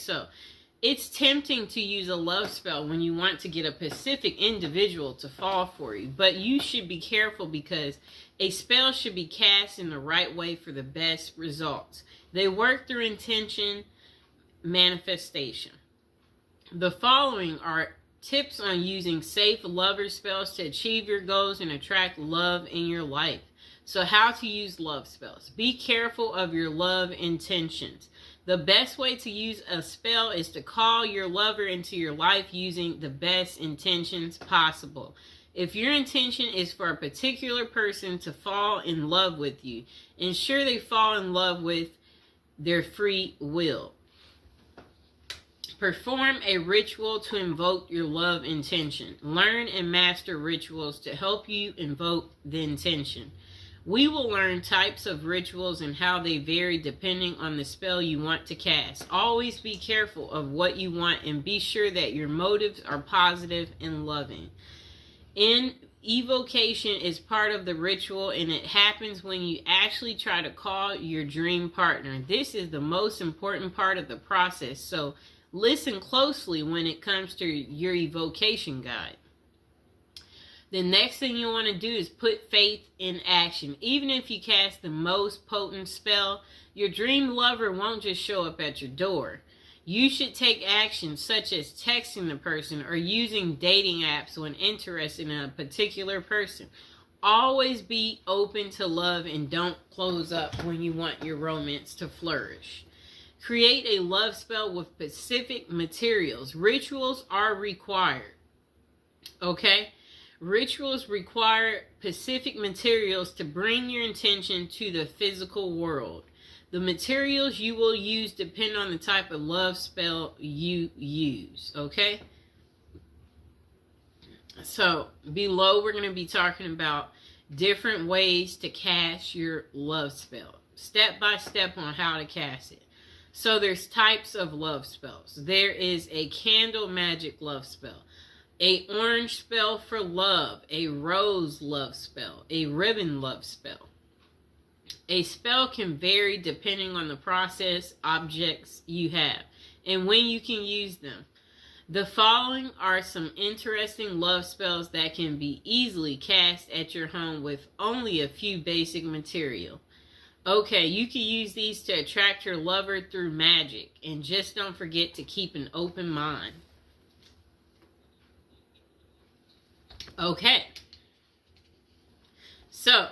So it's tempting to use a love spell when you want to get a specific individual to fall for you, but you should be careful because a spell should be cast in the right way for the best results. They work through intention, manifestation. The following are tips on using safe lover spells to achieve your goals and attract love in your life. So how to use love spells. Be careful of your love intentions. The best way to use a spell is to call your lover into your life using the best intentions possible. If your intention is for a particular person to fall in love with you, ensure they fall in love with their free will. Perform a ritual to invoke your love intention. Learn and master rituals to help you invoke the intention. We will learn types of rituals and how they vary depending on the spell you want to cast. Always be careful of what you want and be sure that your motives are positive and loving. Evocation is part of the ritual, and it happens when you actually try to call your dream partner. This is the most important part of the process, so listen closely when it comes to your evocation guide. The next thing you want to do is put faith in action. Even if you cast the most potent spell, your dream lover won't just show up at your door. You should take action such as texting the person or using dating apps when interested in a particular person. Always be open to love and don't close up when you want your romance to flourish. Create a love spell with specific materials. Rituals are required. Okay? Rituals require specific materials to bring your intention to the physical world. The materials you will use depend on the type of love spell you use, okay? So, below we're going to be talking about different ways to cast your love spell. Step by step on how to cast it. So, there's types of love spells. There is a candle magic love spell. A orange spell for love, a rose love spell, a ribbon love spell. A spell can vary depending on the process, objects you have, and when you can use them. The following are some interesting love spells that can be easily cast at your home with only a few basic material. Okay, you can use these to attract your lover through magic, and just don't forget to keep an open mind. Okay, so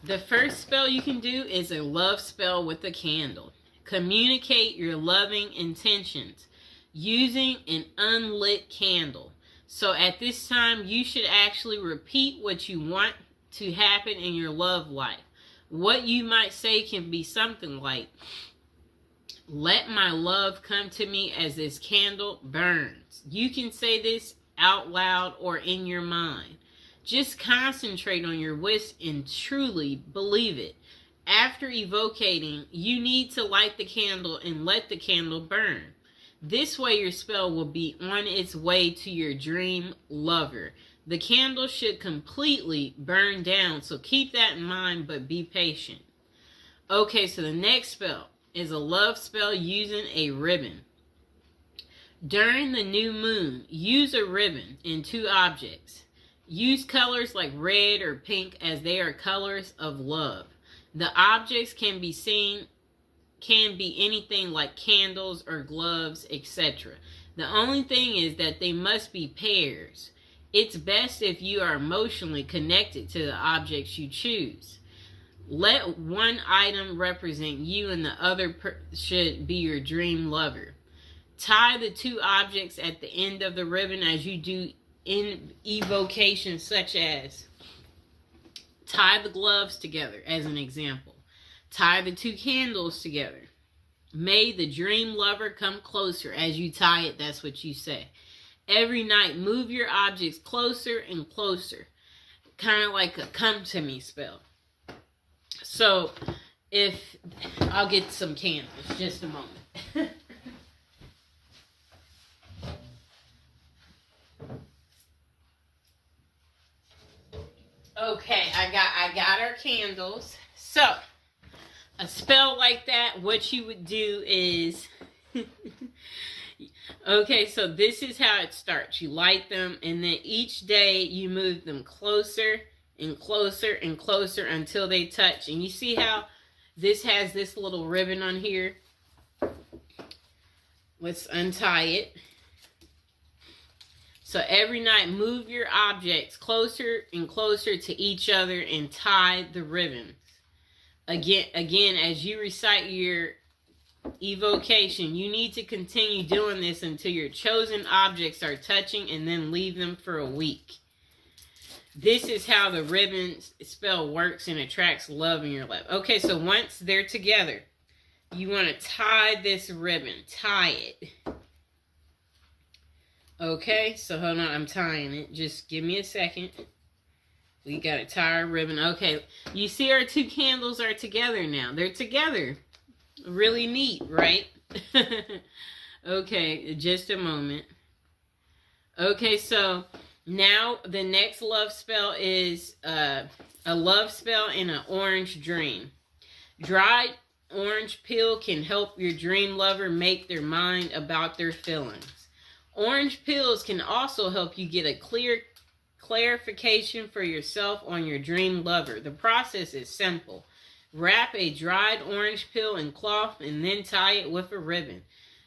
the first spell you can do is a love spell with a candle. Communicate your loving intentions using an unlit candle. So at this time, you should actually repeat what you want to happen in your love life. What you might say can be something like, "Let my love come to me as this candle burns." You can say this out loud or in your mind. Just concentrate on your wish and truly believe it. After evocating, you need to light the candle and let the candle burn. This way your spell will be on its way to your dream lover. The candle should completely burn down, so keep that in mind, but be patient. Okay, so the next spell is a love spell using a ribbon. During the new moon, use a ribbon in two objects. Use colors like red or pink as they are colors of love. The objects can be anything like candles or gloves, etc. The only thing is that they must be pairs. It's best if you are emotionally connected to the objects you choose. Let one item represent you and the other should be your dream lover. Tie the two objects at the end of the ribbon as you do in evocation, such as tie the gloves together as an example. Tie the two candles together. May the dream lover come closer. As you tie it, that's what you say. Every night, move your objects closer and closer. Kind of like a come to me spell. So, I'll get some candles, just a moment. Okay, I got our candles. So, a spell like that, what you would do is Okay, so this is how it starts. You light them, and then each day you move them closer and closer and closer until they touch. And you see how this has this little ribbon on here? Let's untie it. So every night, move your objects closer and closer to each other and tie the ribbons. Again, as you recite your evocation, you need to continue doing this until your chosen objects are touching, and then leave them for a week. This is how the ribbon spell works and attracts love in your life. Okay, so once they're together, you want to tie this ribbon. Tie it. Okay, so hold on, I'm tying it. Just give me a second. We got to tie our ribbon. Okay, you see our two candles are together now. They're together. Really neat, right? Okay, just a moment. Okay, so now the next love spell is a love spell in an orange dream. Dried orange peel can help your dream lover make their mind about their feelings. Orange peels can also help you get a clear clarification for yourself on your dream lover. The process is simple. Wrap a dried orange peel in cloth and then tie it with a ribbon.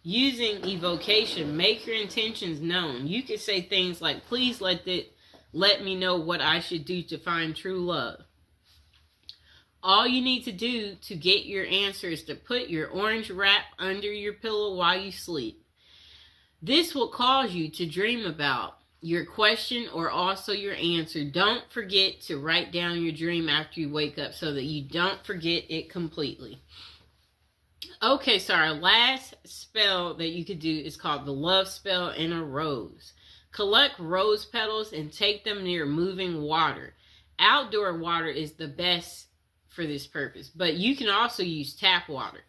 Using evocation, make your intentions known. You can say things like, please let me know what I should do to find true love. All you need to do to get your answer is to put your orange wrap under your pillow while you sleep. This will cause you to dream about your question or also your answer. Don't forget to write down your dream after you wake up so that you don't forget it completely. Okay, so our last spell that you could do is called the love spell in a rose. Collect rose petals and take them near moving water. Outdoor water is the best for this purpose, but you can also use tap water.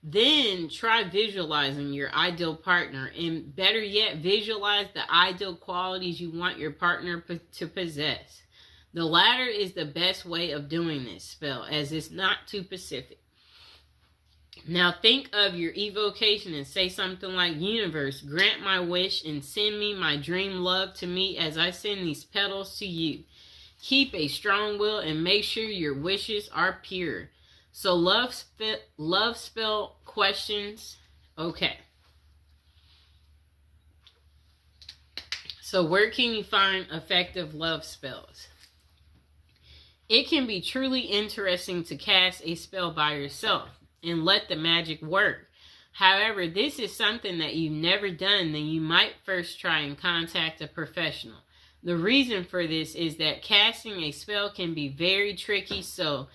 Then try visualizing your ideal partner, and better yet, visualize the ideal qualities you want your partner to possess. The latter is the best way of doing this spell, as it's not too specific. Now think of your evocation and say something like, universe, grant my wish and send me my dream love to me as I send these petals to you. Keep a strong will and make sure your wishes are pure. So love spell questions. Okay. So where can you find effective love spells? It can be truly interesting to cast a spell by yourself and let the magic work. However, this is something that you've never done, then you might first try and contact a professional. The reason for this is that casting a spell can be very tricky, so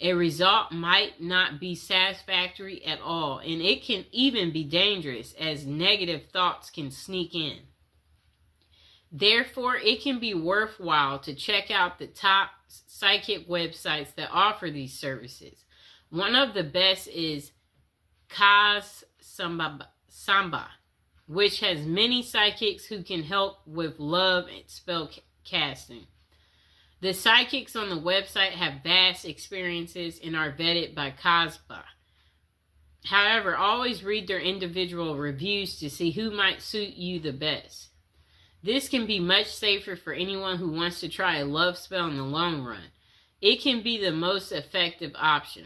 a result might not be satisfactory at all, and it can even be dangerous as negative thoughts can sneak in. Therefore, it can be worthwhile to check out the top psychic websites that offer these services. One of the best is Kaz Samba, which has many psychics who can help with love and spell casting. The psychics on the website have vast experiences and are vetted by Kazba. However, always read their individual reviews to see who might suit you the best. This can be much safer for anyone who wants to try a love spell in the long run. It can be the most effective option.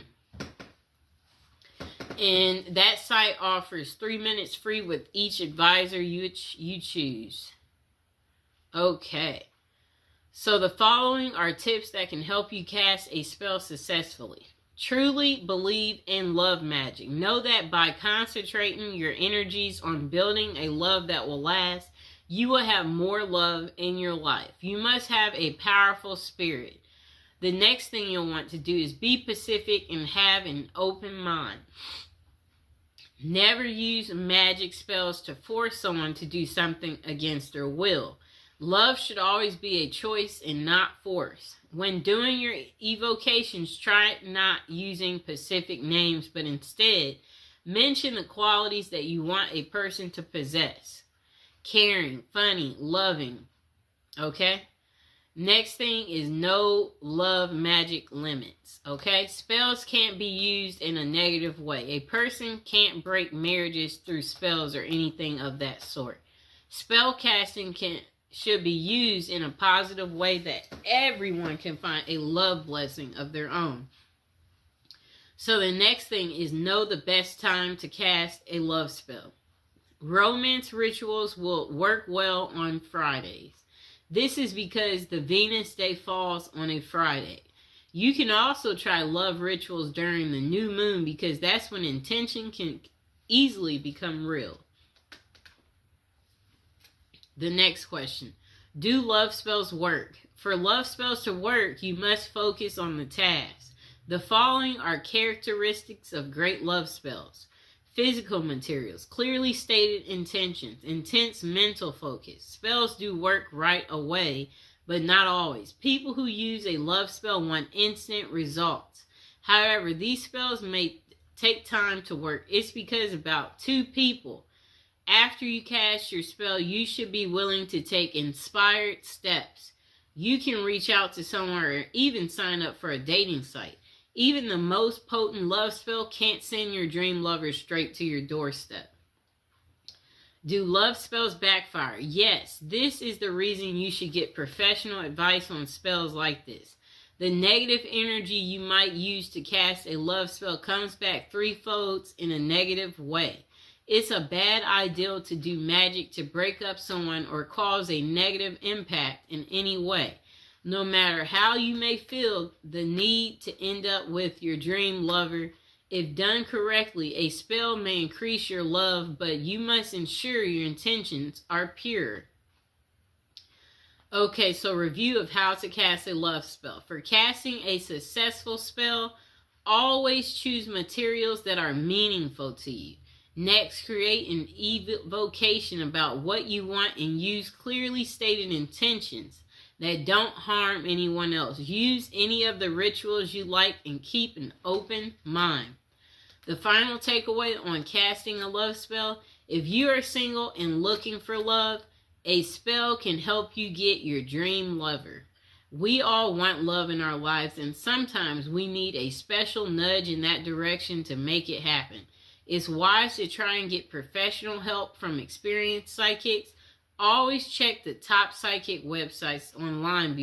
And that site offers 3 minutes free with each advisor you choose. Okay. So the following are tips that can help you cast a spell successfully. Truly believe in love magic. Know that by concentrating your energies on building a love that will last, you will have more love in your life. You must have a powerful spirit. The next thing you'll want to do is be pacific and have an open mind. Never use magic spells to force someone to do something against their will. Love should always be a choice and not force. When doing your evocations, try not using specific names, but instead mention the qualities that you want a person to possess. Caring, funny, loving. Okay? Next thing is no love magic limits. Okay? Spells can't be used in a negative way. A person can't break marriages through spells or anything of that sort. Spell casting should be used in a positive way that everyone can find a love blessing of their own. So the next thing is know the best time to cast a love spell. Romance rituals will work well on Fridays. This is because the Venus day falls on a Friday. You can also try love rituals during the new moon because that's when intention can easily become real. The next question. Do love spells work? For love spells to work, you must focus on the task. The following are characteristics of great love spells. Physical materials, clearly stated intentions, intense mental focus. Spells do work right away, but not always. People who use a love spell want instant results. However, these spells may take time to work. It's because about 2 people. After you cast your spell, you should be willing to take inspired steps. You can reach out to someone or even sign up for a dating site. Even the most potent love spell can't send your dream lover straight to your doorstep. Do love spells backfire? Yes, this is the reason you should get professional advice on spells like this. The negative energy you might use to cast a love spell comes back threefold in a negative way. It's a bad idea to do magic to break up someone or cause a negative impact in any way. No matter how you may feel the need to end up with your dream lover, if done correctly, a spell may increase your love, but you must ensure your intentions are pure. Okay, so review of how to cast a love spell. For casting a successful spell, always choose materials that are meaningful to you. Next, create an evocation about what you want and use clearly stated intentions that don't harm anyone else. Use any of the rituals you like and keep an open mind. The final takeaway on casting a love spell: if you are single and looking for love, a spell can help you get your dream lover. We all want love in our lives, and sometimes we need a special nudge in that direction to make it happen. It's wise to try and get professional help from experienced psychics. Always check the top psychic websites online